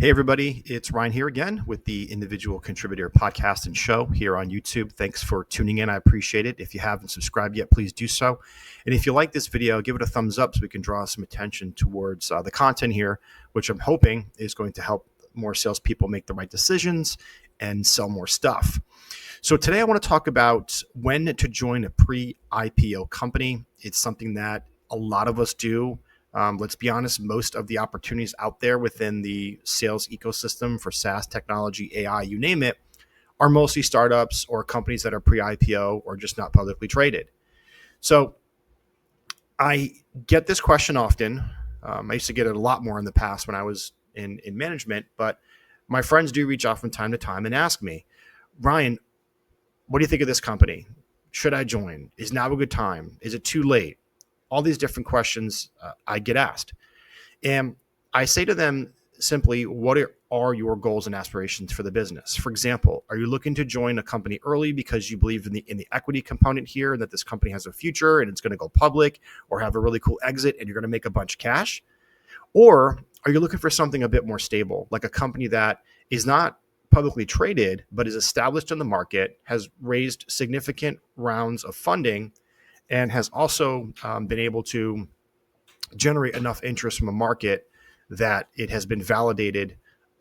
Hey, everybody, it's Ryan here again with the Individual Contributor Podcast and Show here on YouTube. Thanks for tuning in. I appreciate it. If you haven't subscribed yet, please do so. And if you like this video, give it a thumbs up so we can draw some attention towards the content here, which I'm hoping is going to help more salespeople make the right decisions and sell more stuff. So today I want to talk about when to join a pre-IPO company. It's something that a lot of us do. Let's be honest, most of the opportunities out there within the sales ecosystem for SaaS technology, AI, you name it, are mostly startups or companies that are pre-IPO or just not publicly traded. So I get this question often. I used to get it a lot more in the past when I was in management, but my friends do reach out from time to time and ask me, Ryan, what do you think of this company? Should I join? Is now a good time? Is it too late? All these different questions I get asked. And I say to them simply, what are your goals and aspirations for the business? For example, are you looking to join a company early because you believe in the equity component here, that this company has a future and it's going to go public or have a really cool exit and you're going to make a bunch of cash? Or are you looking for something a bit more stable, like a company that is not publicly traded, but is established in the market, has raised significant rounds of funding, and has also been able to generate enough interest from a market that it has been validated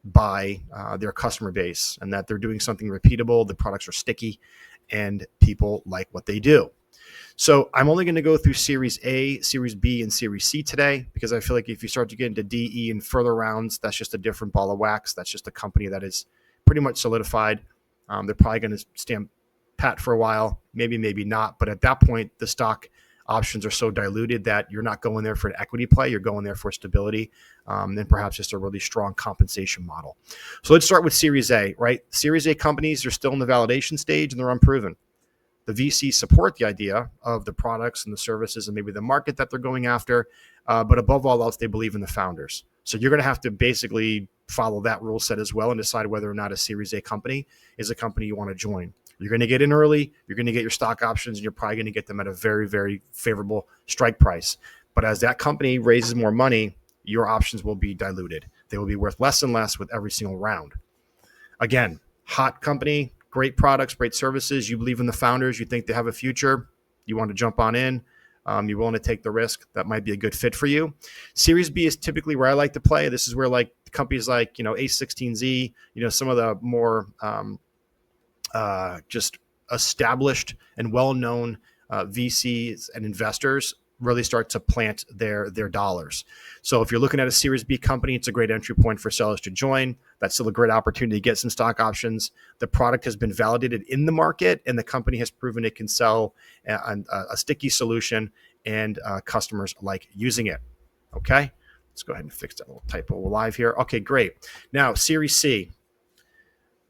by their customer base and that they're doing something repeatable, the products are sticky, and people like what they do. So I'm only going to go through Series A, Series B, and Series C today because I feel like if you start to get into D, E, and further rounds, that's just a different ball of wax. That's just a company that is pretty much solidified. They're probably going to stand pat for a while, maybe not. But at that point, the stock options are so diluted that you're not going there for an equity play. You're going there for stability and perhaps just a really strong compensation model. So let's start with Series A, right? Series A companies are still in the validation stage and they're unproven. The VCs support the idea of the products and the services and maybe the market that they're going after. But above all else, they believe in the founders. So you're going to have to basically follow that rule set as well and decide whether or not a Series A company is a company you want to join. You're going to get in early, you're going to get your stock options, and you're probably going to get them at a very, very favorable strike price. But as that company raises more money, your options will be diluted. They will be worth less and less with every single round. Again, hot company, great products, great services. You believe in the founders. You think they have a future. You want to jump on in. You're willing to take the risk. That might be a good fit for you. Series B is typically where I like to play. This is where like companies like, A16Z, some of the more just established and well-known VCs and investors really start to plant their dollars. So if you're looking at a Series B company, it's a great entry point for sellers to join. That's still a great opportunity to get some stock options. The product has been validated in the market, and the company has proven it can sell a sticky solution, and customers like using it. Okay, let's go ahead and fix that little typo live here. Okay, great. Now, Series C.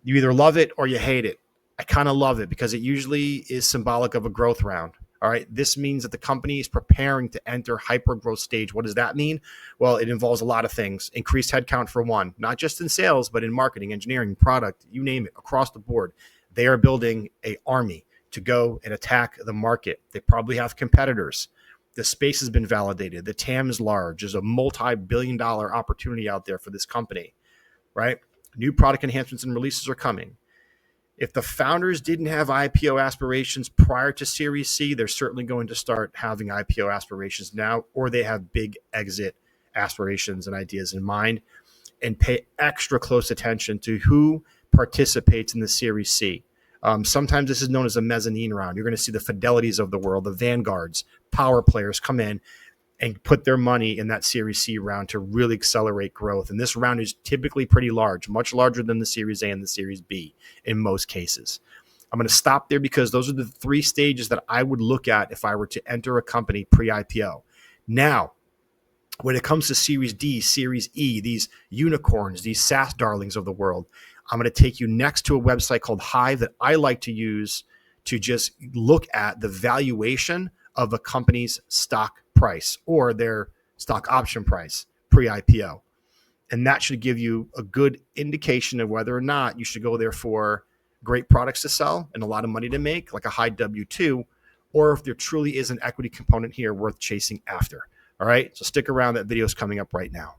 You either love it or you hate it. I kind of love it because it usually is symbolic of a growth round. All right. This means that the company is preparing to enter hyper growth stage. What does that mean? Well, it involves a lot of things. Increased headcount for one, not just in sales, but in marketing, engineering, product, you name it, across the board. They are building an army to go and attack the market. They probably have competitors. The space has been validated. The TAM is large. There's a multi-billion-dollar opportunity out there for this company, right? New product enhancements and releases are coming. If the founders didn't have IPO aspirations prior to Series C, they're certainly going to start having IPO aspirations now, or they have big exit aspirations and ideas in mind, and pay extra close attention to who participates in the Series C. Sometimes this is known as a mezzanine round. You're going to see the Fidelities of the world, the Vanguards, power players come in and put their money in that Series C round to really accelerate growth. And this round is typically pretty large, much larger than the Series A and the Series B in most cases. I'm going to stop there because those are the three stages that I would look at if I were to enter a company pre-IPO. Now, when it comes to Series D, Series E, these unicorns, these SaaS darlings of the world, I'm going to take you next to a website called Hive that I like to use to just look at the valuation of a company's stock price or their stock option price pre-IPO. And that should give you a good indication of whether or not you should go there for great products to sell and a lot of money to make, like a high W-2, or if there truly is an equity component here worth chasing after. All right, so stick around. That video is coming up right now.